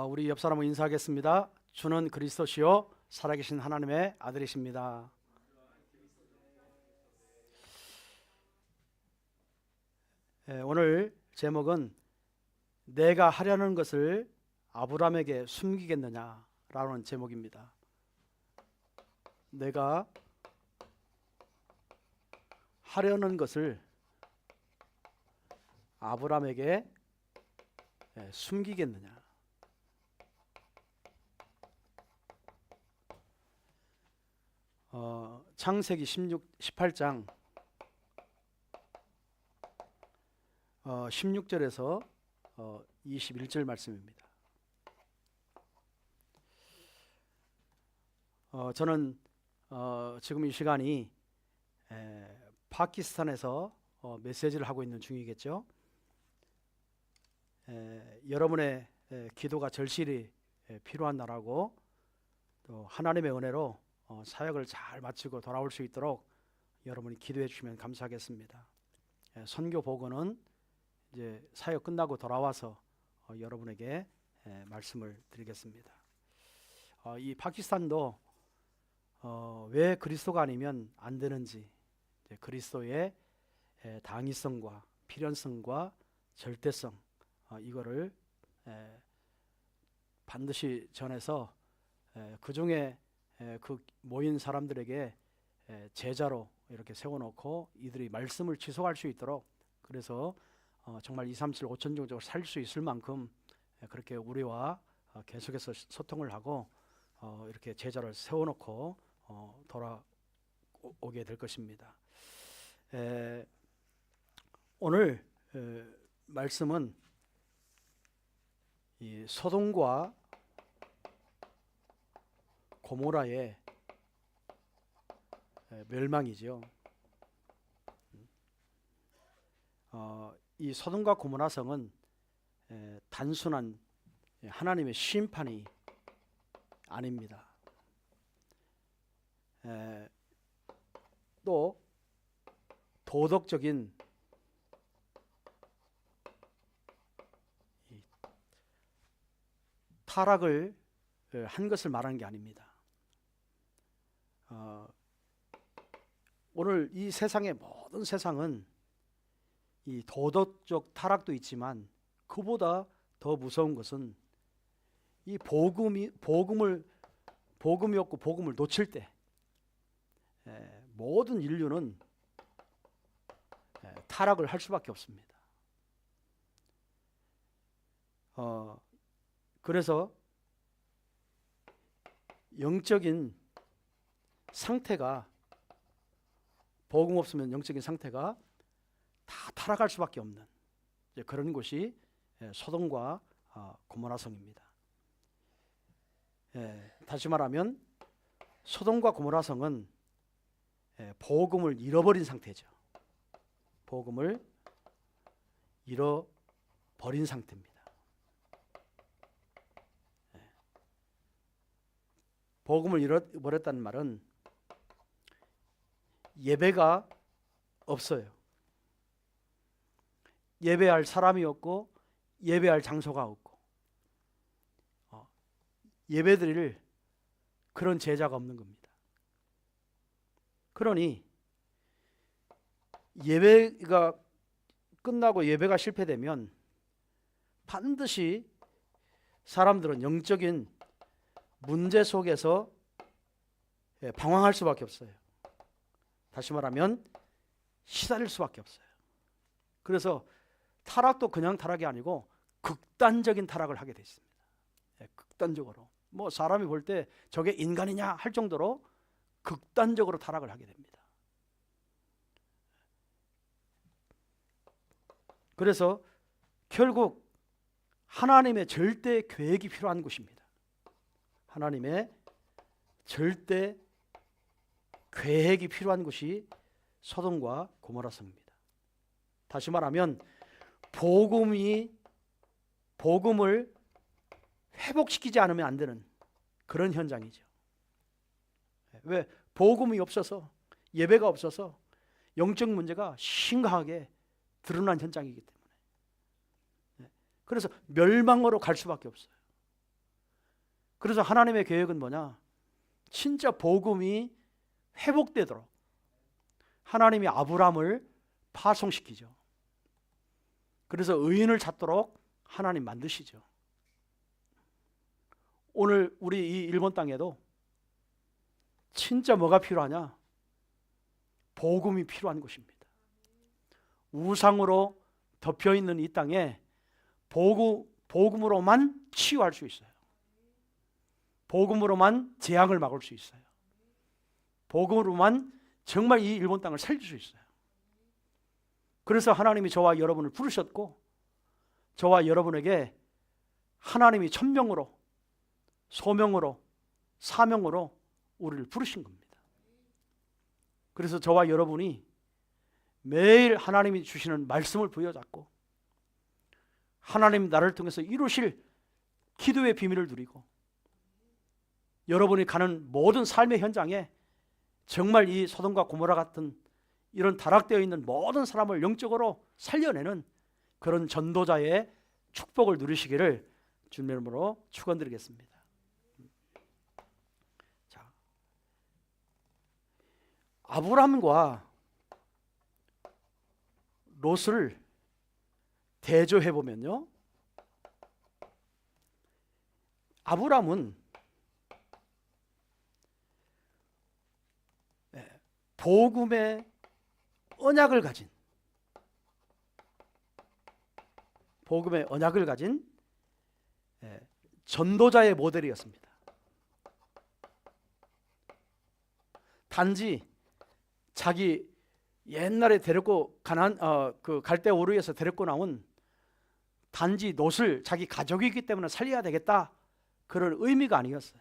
우리 옆 사람을 인사하겠습니다. 주는 그리스도시요 살아계신 하나님의 아들이십니다. 오늘 제목은 내가 하려는 것을 아브라함에게 숨기겠느냐라는 제목입니다. 내가 하려는 것을 아브라함에게 숨기겠느냐. 창세기 18장 16절에서 21절 말씀입니다. 저는 지금 이 시간이 파키스탄에서 메시지를 하고 있는 중이겠죠. 여러분의 기도가 절실히 필요한 나라고, 또 하나님의 은혜로 사역을 잘 마치고 돌아올 수 있도록 여러분이 기도해 주시면 감사하겠습니다. 선교 보고는 이제 사역 끝나고 돌아와서 여러분에게 말씀을 드리겠습니다. 이 파키스탄도 왜 그리스도가 아니면 안 되는지, 그리스도의 당위성과 필연성과 절대성, 이거를 반드시 전해서 그 중에 그 모인 사람들에게 제자로 이렇게 세워놓고 이들이 말씀을 지속할 수 있도록, 그래서 정말 237 5천종적으로 살 수 있을 만큼 그렇게 우리와 계속해서 소통을 하고 이렇게 제자를 세워놓고 돌아오게 될 것입니다. 오늘 말씀은 이 소돔과 고모라의 멸망이죠. 이 소돔과 고모라 성은 단순한 하나님의 심판이 아닙니다. 또 도덕적인 타락을 한 것을 말하는 게 아닙니다. 오늘 이 세상의 모든 세상은 이 도덕적 타락도 있지만 그보다 더 무서운 것은 이 복음이 없고 복음을 놓칠 때 모든 인류는 타락을 할 수밖에 없습니다. 그래서 영적인 상태가, 복음 없으면 영적인 상태가 다 타락할 수밖에 없는 그런 곳이 소돔과 고모라 성입니다. 다시 말하면 소돔과 고모라 성은 복음을 잃어버린 상태죠. 복음을 잃어버린 상태입니다. 복음을 잃어버렸다는 말은 예배가 없어요. 예배할 사람이 없고 예배할 장소가 없고 예배드릴 그런 제자가 없는 겁니다. 그러니 예배가 끝나고 예배가 실패되면 반드시 사람들은 영적인 문제 속에서 방황할 수밖에 없어요. 다시 말하면 시달릴 수밖에 없어요. 그래서 타락도 그냥 타락이 아니고 극단적인 타락을 하게 돼 있습니다. 극단적으로, 뭐 사람이 볼 때 저게 인간이냐 할 정도로 극단적으로 타락을 하게 됩니다. 그래서 결국 하나님의 절대 계획이 필요한 곳입니다. 하나님의 절대 계획이 필요한 곳이 소돔과 고모라 성입니다. 다시 말하면 복음을 회복시키지 않으면 안 되는 그런 현장이죠. 왜? 복음이 없어서, 예배가 없어서 영적 문제가 심각하게 드러난 현장이기 때문에. 그래서 멸망으로 갈 수밖에 없어요. 그래서 하나님의 계획은 뭐냐? 진짜 복음이 회복되도록 하나님이 아브라함을 파송시키죠. 그래서 의인을 찾도록 하나님 만드시죠. 오늘 우리 이 일본 땅에도 진짜 뭐가 필요하냐? 복음이 필요한 곳입니다. 우상으로 덮여있는 이 땅에 복음으로만 치유할 수 있어요. 복음으로만 재앙을 막을 수 있어요. 복음으로만 정말 이 일본 땅을 살릴 수 있어요. 그래서 하나님이 저와 여러분을 부르셨고, 저와 여러분에게 하나님이 천명으로, 소명으로, 사명으로 우리를 부르신 겁니다. 그래서 저와 여러분이 매일 하나님이 주시는 말씀을 부여잡고 하나님 나를 통해서 이루실 기도의 비밀을 누리고, 여러분이 가는 모든 삶의 현장에 정말 이 소돔과 고모라 같은 이런 타락되어 있는 모든 사람을 영적으로 살려내는 그런 전도자의 축복을 누리시기를 주님의 이름으로 축원드리겠습니다. 자, 아브라함과 롯을 대조해 보면요, 아브라함은 복음의 언약을 가진 전도자의 모델이었습니다. 단지 자기 옛날에 데리고 그 갈대 우르에서 데리고 나온 단지 롯을 자기 가족이기 때문에 살려야 되겠다, 그런 의미가 아니었어요.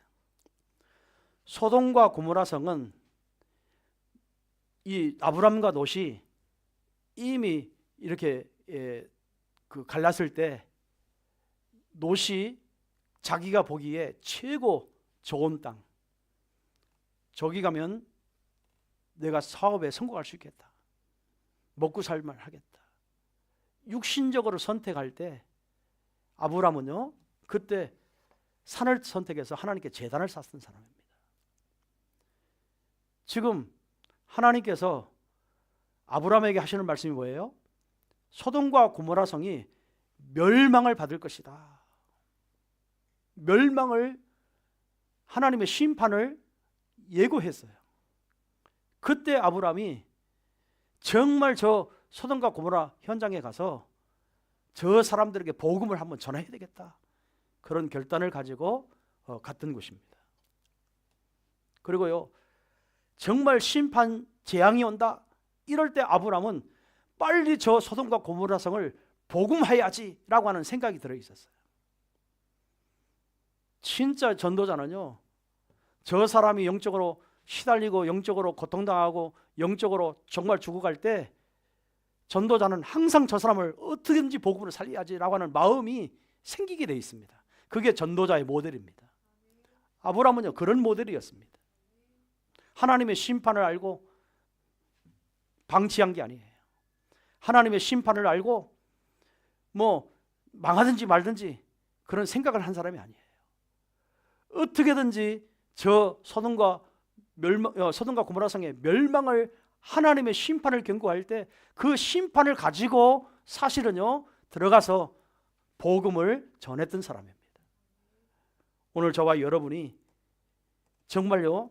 소돔과 고모라 성은 이 아브람과 롯이 이미 이렇게 그 갈랐을 때 롯이 자기가 보기에 최고 좋은 땅, 저기 가면 내가 사업에 성공할 수 있겠다, 먹고 살만 하겠다, 육신적으로 선택할 때 아브람은요, 그때 산을 선택해서 하나님께 제단을 쌓은 사람입니다. 지금 하나님께서 아브라함에게 하시는 말씀이 뭐예요? 소돔과 고모라 성이 멸망을 받을 것이다. 멸망을, 하나님의 심판을 예고했어요. 그때 아브라함이 정말 저 소돔과 고모라 현장에 가서 저 사람들에게 복음을 한번 전해야 되겠다, 그런 결단을 가지고 갔던 곳입니다. 그리고요, 정말 심판 재앙이 온다, 이럴 때 아브라함은 빨리 저 소돔과 고모라 성을 복음해야지라고 하는 생각이 들어 있었어요. 진짜 전도자는요, 저 사람이 영적으로 시달리고 영적으로 고통당하고 영적으로 정말 죽어갈 때 전도자는 항상 저 사람을 어떻게든지 복음으로 살려야지라고 하는 마음이 생기게 되어 있습니다. 그게 전도자의 모델입니다. 아브라함은요, 그런 모델이었습니다. 하나님의 심판을 알고 방치한 게 아니에요. 하나님의 심판을 알고 뭐 망하든지 말든지 그런 생각을 한 사람이 아니에요. 어떻게든지 저 소돔과 고모라 성의 멸망을, 하나님의 심판을 경고할 때 그 심판을 가지고 사실은요 들어가서 복음을 전했던 사람입니다. 오늘 저와 여러분이 정말요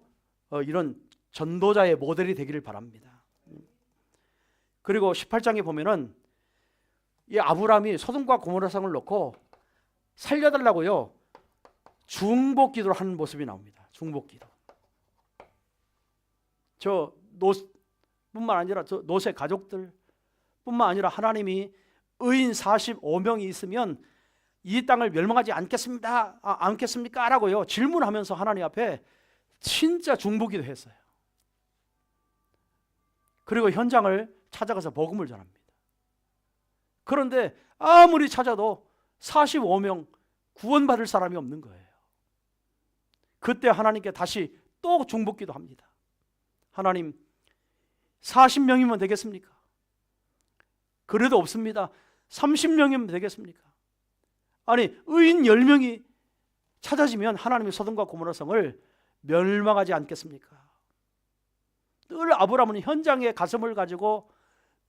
이런 전도자의 모델이 되기를 바랍니다. 그리고 18장에 보면은 이 아브라함이 소돔과 고모라 성을 놓고 살려달라고요 중보 기도를 하는 모습이 나옵니다. 중보 기도. 저 롯뿐만 아니라 저 롯의 가족들 뿐만 아니라 하나님이 의인 45명이 있으면 이 땅을 멸망하지 않겠습니까? 라고요 질문하면서 하나님 앞에 진짜 중보 기도했어요. 그리고 현장을 찾아가서 복음을 전합니다. 그런데 아무리 찾아도 45명 구원받을 사람이 없는 거예요. 그때 하나님께 다시 또 중보 기도합니다. 하나님, 40명이면 되겠습니까? 그래도 없습니다. 30명이면 되겠습니까? 아니, 의인 10명이 찾아지면 하나님이 소돔과 고모라 성을 멸망하지 않겠습니까? 늘 아브라함은 현장에 가슴을 가지고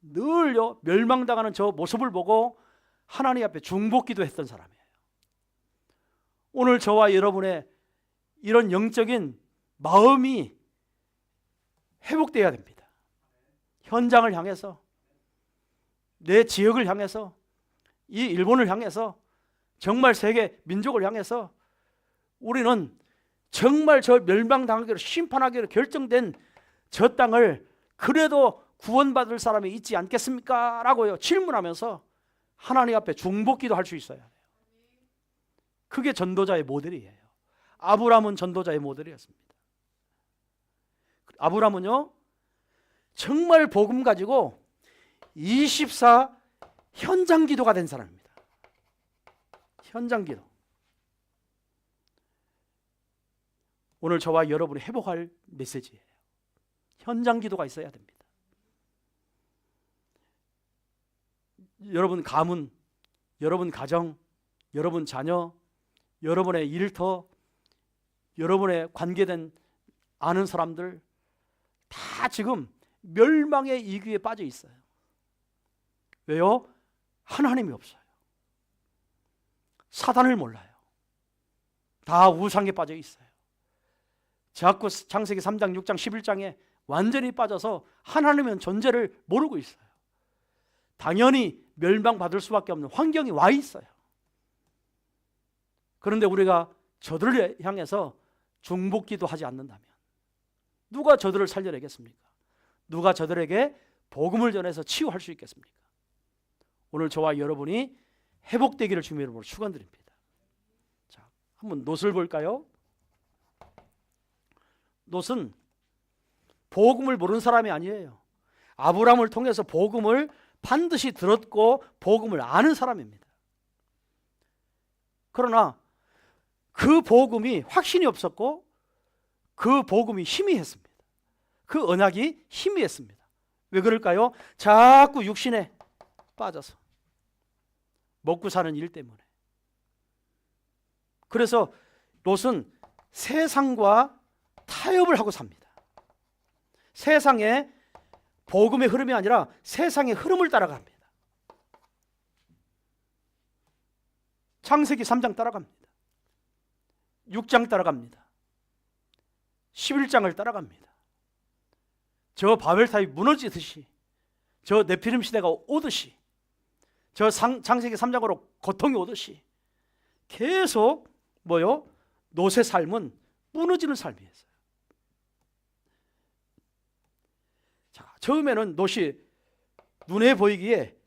늘요 멸망당하는 저 모습을 보고 하나님 앞에 중보기도 했던 사람이에요. 오늘 저와 여러분의 이런 영적인 마음이 회복되어야 됩니다. 현장을 향해서, 내 지역을 향해서, 이 일본을 향해서, 정말 세계 민족을 향해서 우리는 정말 저 멸망당하기로 심판하기로 결정된 저 땅을 그래도 구원받을 사람이 있지 않겠습니까? 라고요 질문하면서 하나님 앞에 중보기도 할 수 있어야 돼요. 그게 전도자의 모델이에요. 아브라함은 전도자의 모델이었습니다. 아브라함은요 정말 복음 가지고 24 현장 기도가 된 사람입니다. 현장 기도. 오늘 저와 여러분이 회복할 메시지예요. 현장 기도가 있어야 됩니다. 여러분 가문, 여러분 가정, 여러분 자녀, 여러분의 일터, 여러분의 관계된 아는 사람들 다 지금 멸망의 이귀에 빠져 있어요. 왜요? 하나님이 없어요. 사단을 몰라요. 다 우상에 빠져 있어요. 자꾸 창세기 3장, 6장, 11장에 완전히 빠져서 하나님의 존재를 모르고 있어요. 당연히 멸망받을 수밖에 없는 환경이 와 있어요. 그런데 우리가 저들을 향해서 중보기도 하지 않는다면 누가 저들을 살려내겠습니까? 누가 저들에게 복음을 전해서 치유할 수 있겠습니까? 오늘 저와 여러분이 회복되기를 주님의 이름으로 축원드립니다. 자, 한번 롯을 볼까요? 롯은 복음을 모르는 사람이 아니에요. 아브라함을 통해서 복음을 반드시 들었고 복음을 아는 사람입니다. 그러나 그 복음이 확신이 없었고 그 복음이 희미했습니다. 그 언약이 희미했습니다. 왜 그럴까요? 자꾸 육신에 빠져서 먹고 사는 일 때문에. 그래서 롯은 세상과 타협을 하고 삽니다. 세상의 복음의 흐름이 아니라 세상의 흐름을 따라갑니다. 창세기 3장 따라갑니다. 6장 따라갑니다. 11장을 따라갑니다. 저 바벨탑이 무너지듯이, 저 네피림 시대가 오듯이, 저 창세기 3장으로 고통이 오듯이 계속 뭐요? 롯의 삶은 무너지는 삶이었어요. 자, 처음에는 롯이 눈에 보이기에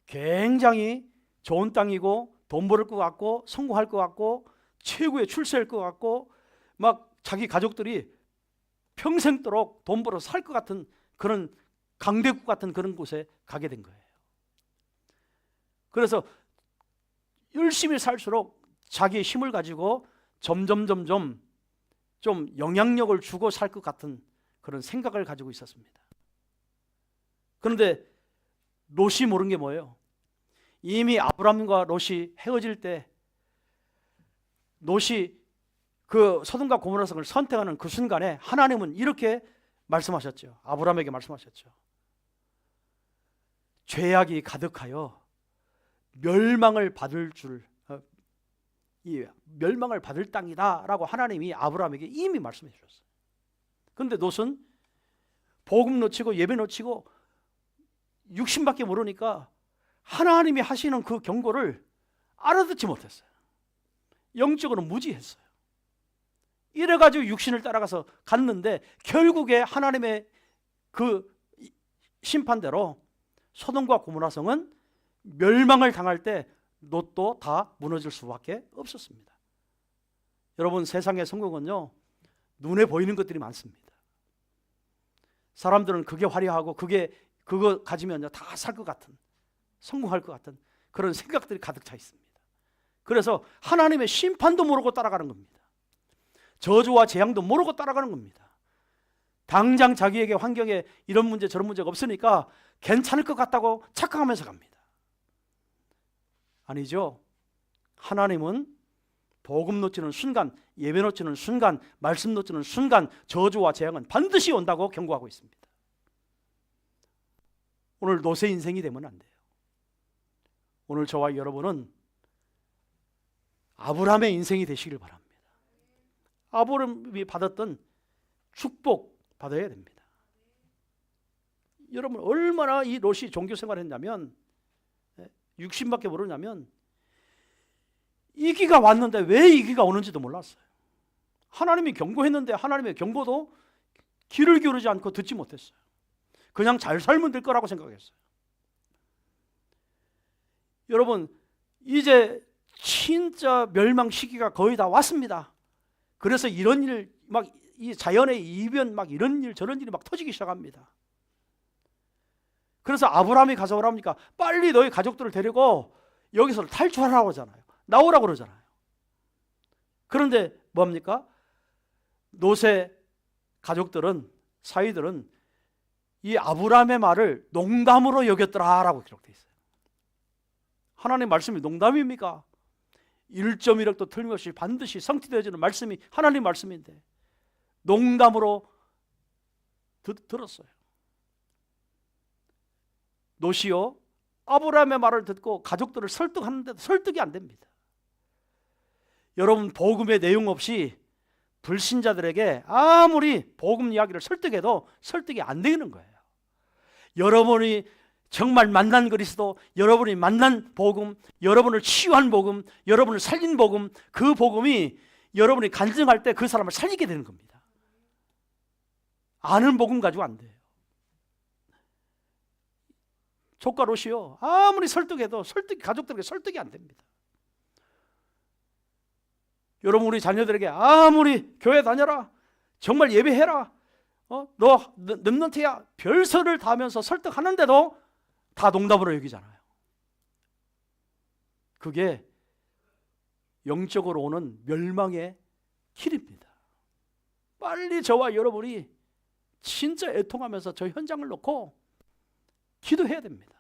굉장히 좋은 땅이고 돈 벌을 것 같고 성공할 것 같고 최고의 출세할 것 같고 막 자기 가족들이 평생도록 돈 벌어서 살 것 같은 그런 강대국 같은 그런 곳에 가게 된 거예요. 그래서 열심히 살수록 자기의 힘을 가지고 점점 좀 영향력을 주고 살 것 같은 그런 생각을 가지고 있었습니다. 그런데 롯이 모르는 게 뭐예요? 이미 아브라함과 롯이 헤어질 때 롯이 그 소돔과 고모라 성을 선택하는 그 순간에 하나님은 이렇게 말씀하셨죠. 아브라함에게 말씀하셨죠. 죄악이 가득하여 멸망을 받을 이 멸망을 받을 땅이다라고 하나님이 아브라함에게 이미 말씀해 주셨어요. 그런데 롯은 복음 놓치고 예배 놓치고 육신밖에 모르니까 하나님이 하시는 그 경고를 알아듣지 못했어요. 영적으로 무지했어요. 이래가지고 육신을 따라가서 갔는데 결국에 하나님의 그 심판대로 소돔과 고모라 성은 멸망을 당할 때 롯도 다 무너질 수밖에 없었습니다. 여러분, 세상의 성공은요 눈에 보이는 것들이 많습니다. 사람들은 그게 화려하고 그거 가지면 다 살 것 같은, 성공할 것 같은 그런 생각들이 가득 차 있습니다. 그래서 하나님의 심판도 모르고 따라가는 겁니다. 저주와 재앙도 모르고 따라가는 겁니다. 당장 자기에게 환경에 이런 문제 저런 문제가 없으니까 괜찮을 것 같다고 착각하면서 갑니다. 아니죠. 하나님은 복음 놓치는 순간, 예배 놓치는 순간, 말씀 놓치는 순간 저주와 재앙은 반드시 온다고 경고하고 있습니다. 오늘 노세 인생이 되면 안 돼요. 오늘 저와 여러분은 아브라함의 인생이 되시길 바랍니다. 아브라함이 받았던 축복 받아야 됩니다. 여러분 얼마나 이 롯이 종교 생활을 했냐면, 육신밖에 모르냐면 이기가 왔는데 왜 이기가 오는지도 몰랐어요. 하나님이 경고했는데 하나님의 경고도 귀를 기울이지 않고 듣지 못했어요. 그냥 잘 살면 될 거라고 생각했어요. 여러분 이제 진짜 멸망 시기가 거의 다 왔습니다. 그래서 이런 일, 막 이 자연의 이변, 막 이런 일 저런 일이 막 터지기 시작합니다. 그래서 아브라함이 가서 오랍니까? 빨리 너희 가족들을 데리고 여기서 탈출하라고 하잖아요. 나오라고 그러잖아요. 그런데 뭡니까? 롯의 가족들은, 사위들은 이 아브라함의 말을 농담으로 여겼더라라고 기록되어 있어요. 하나님의 말씀이 농담입니까? 1.1억도 틀림없이 반드시 성취되어지는 말씀이 하나님 말씀인데 농담으로 들었어요. 롯이요, 아브라함의 말을 듣고 가족들을 설득하는데도 설득이 안 됩니다. 여러분 복음의 내용 없이 불신자들에게 아무리 복음 이야기를 설득해도 설득이 안 되는 거예요. 여러분이 정말 만난 그리스도, 여러분이 만난 복음, 여러분을 치유한 복음, 여러분을 살린 복음, 그 복음이 여러분이 간증할 때 그 사람을 살리게 되는 겁니다. 아는 복음 가지고 안 돼요. 조카 롯이요, 아무리 설득해도 가족들에게 설득이 안 됩니다. 여러분 우리 자녀들에게 아무리 교회 다녀라, 정말 예배해라, 너 렘넌트야, 별서를 다 하면서 설득하는데도 다 농담으로 여기잖아요. 그게 영적으로 오는 멸망의 길입니다. 빨리 저와 여러분이 진짜 애통하면서 저 현장을 놓고 기도해야 됩니다.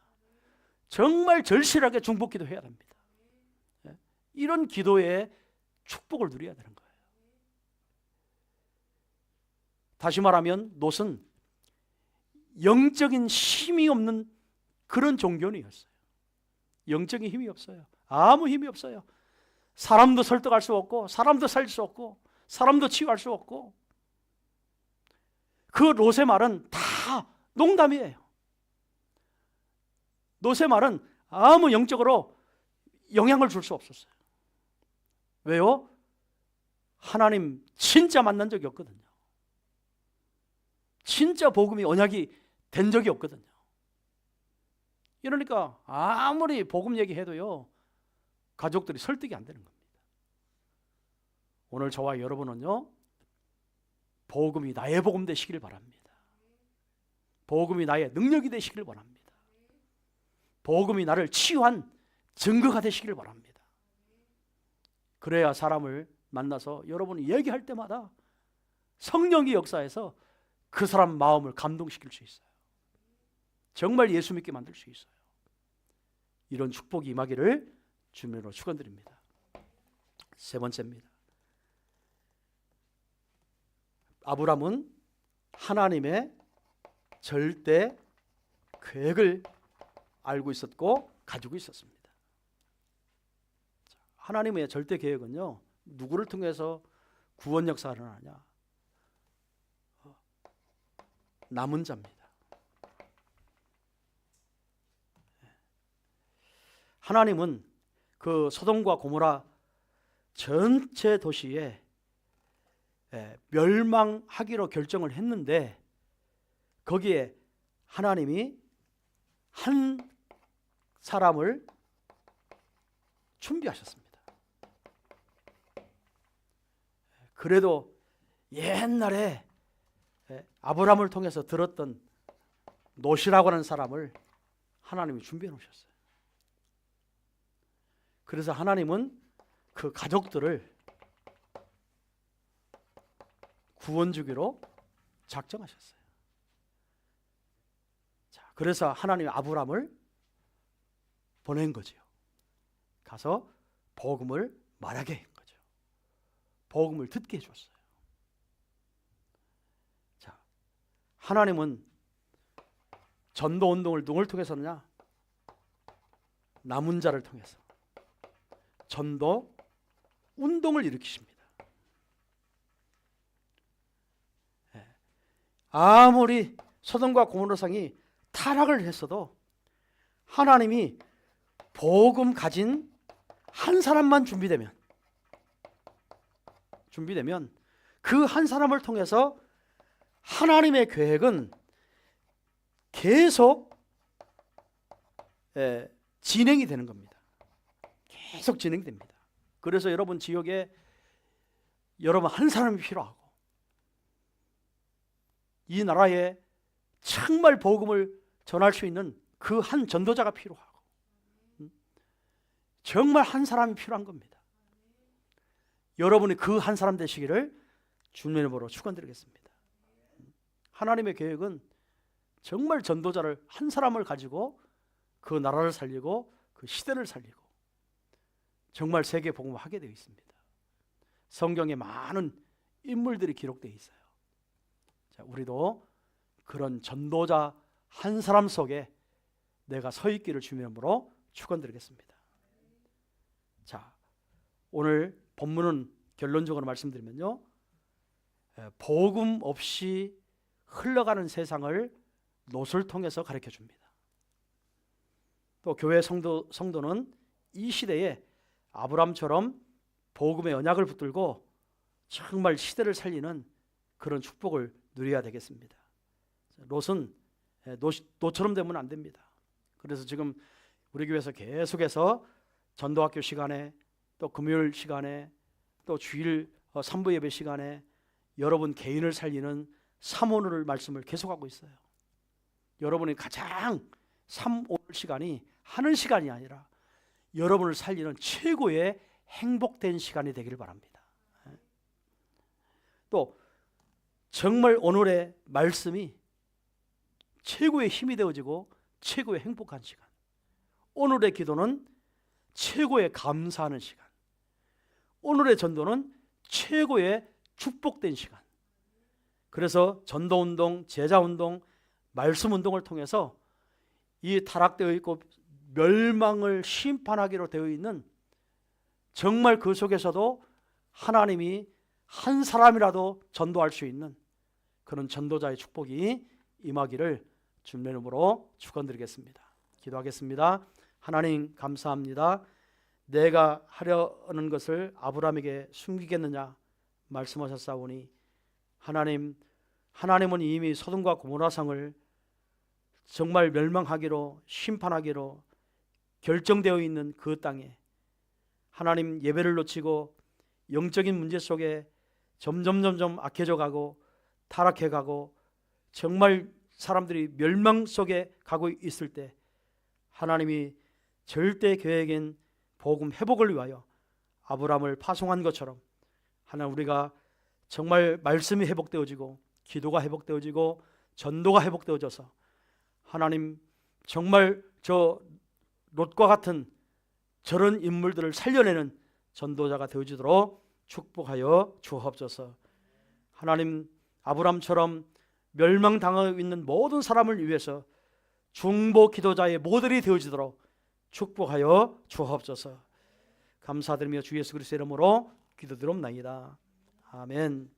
정말 절실하게 중복 기도해야 됩니다. 이런 기도에 축복을 누려야 되는 거예요. 다시 말하면 롯은 영적인 힘이 없는 그런 종교인이었어요. 영적인 힘이 없어요. 아무 힘이 없어요. 사람도 설득할 수 없고, 사람도 살릴 수 없고, 사람도 치유할 수 없고, 그 롯의 말은 다 농담이에요. 롯의 말은 아무 영적으로 영향을 줄 수 없었어요. 왜요? 하나님 진짜 만난 적이 없거든요. 진짜 복음이 언약이 된 적이 없거든요. 이러니까 아무리 복음 얘기해도요, 가족들이 설득이 안 되는 겁니다. 오늘 저와 여러분은요, 복음이 나의 복음 되시길 바랍니다. 복음이 나의 능력이 되시길 바랍니다. 복음이 나를 치유한 증거가 되시길 바랍니다. 그래야 사람을 만나서 여러분이 얘기할 때마다 성령이 역사해서 그 사람 마음을 감동시킬 수 있어요. 정말 예수 믿게 만들 수 있어요. 이런 축복이 임하기를 주님으로 축원드립니다. 세 번째입니다. 아브라함은 하나님의 절대 계획을 알고 있었고 가지고 있었습니다. 하나님의 절대 계획은요, 누구를 통해서 구원 역사를 하냐? 남은 자입니다. 하나님은 그 소돔과 고모라 전체 도시에 멸망하기로 결정을 했는데 거기에 하나님이 한 사람을 준비하셨습니다. 그래도 옛날에 아브라함을 통해서 들었던 롯이라고 하는 사람을 하나님이 준비해 놓으셨어요. 그래서 하나님은 그 가족들을 구원 주기로 작정하셨어요. 자, 그래서 하나님이 아브라함을 보낸 거죠. 가서 복음을 말하게 한 거죠. 복음을 듣게 해줬어요. 자, 하나님은 전도 운동을 누굴 통해서느냐? 남은 자를 통해서 전도 운동을 일으키십니다. 아무리 소돔과 고모라 성이 타락을 했어도 하나님이 복음 가진 한 사람만 준비되면 그 한 사람을 통해서 하나님의 계획은 계속 진행이 되는 겁니다. 계속 진행됩니다. 그래서 여러분 지역에 여러분 한 사람이 필요하고 이 나라에 정말 복음을 전할 수 있는 그 한 전도자가 필요하고 정말 한 사람이 필요한 겁니다. 여러분이 그 한 사람 되시기를 주님의 이름으로 축원드리겠습니다. 하나님의 계획은 정말 전도자를 한 사람을 가지고 그 나라를 살리고 그 시대를 살리고 정말 세계 복음을 하게 되어 있습니다. 성경에 많은 인물들이 기록되어 있어요. 자, 우리도 그런 전도자 한 사람 속에 내가 서 있기를 주님의 이름으로 축원드리겠습니다. 자, 오늘 본문은 결론적으로 말씀드리면요, 복음 없이 흘러가는 세상을 롯을 통해서 가르쳐 줍니다. 또 교회 성도는 이 시대에 아브라함처럼 복음의 언약을 붙들고 정말 시대를 살리는 그런 축복을 누려야 되겠습니다. 롯은 롯처럼 되면 안 됩니다. 그래서 지금 우리 교회에서 계속해서 전도학교 시간에 또 금요일 시간에 또 주일 3부 예배 시간에 여러분 개인을 살리는 삼오늘 말씀을 계속하고 있어요. 여러분이 가장 3오늘 시간이 하는 시간이 아니라 여러분을 살리는 최고의 행복된 시간이 되기를 바랍니다. 또 정말 오늘의 말씀이 최고의 힘이 되어지고 최고의 행복한 시간, 오늘의 기도는 최고의 감사하는 시간, 오늘의 전도는 최고의 축복된 시간. 그래서 전도운동, 제자운동, 말씀운동을 통해서 이 타락되어 있고 멸망을 심판하기로 되어 있는 정말 그 속에서도 하나님이 한 사람이라도 전도할 수 있는 그런 전도자의 축복이 임하기를 주님의 이름으로 축원드리겠습니다. 기도하겠습니다. 하나님 감사합니다. 내가 하려는 것을 아브라함에게 숨기겠느냐 말씀하셨사오니 하나님은 이미 소돔과 고모라 성을 정말 멸망하기로 심판하기로 결정되어 있는 그 땅에 하나님 예배를 놓치고 영적인 문제 속에 점점 악해져 가고 타락해 가고 정말 사람들이 멸망 속에 가고 있을 때 하나님이 절대 계획인 복음 회복을 위하여 아브라함을 파송한 것처럼 하나님 우리가 정말 말씀이 회복되어지고 기도가 회복되어지고 전도가 회복되어져서 하나님 정말 저 롯과 같은 저런 인물들을 살려내는 전도자가 되어지도록 축복하여 주옵소서. 하나님 아브라함처럼 멸망당하고 있는 모든 사람을 위해서 중보 기도자의 모델이 되어지도록 축복하여 주옵소서. 감사드리며 주 예수 그리스도의 이름으로 기도드립나이다. 아멘.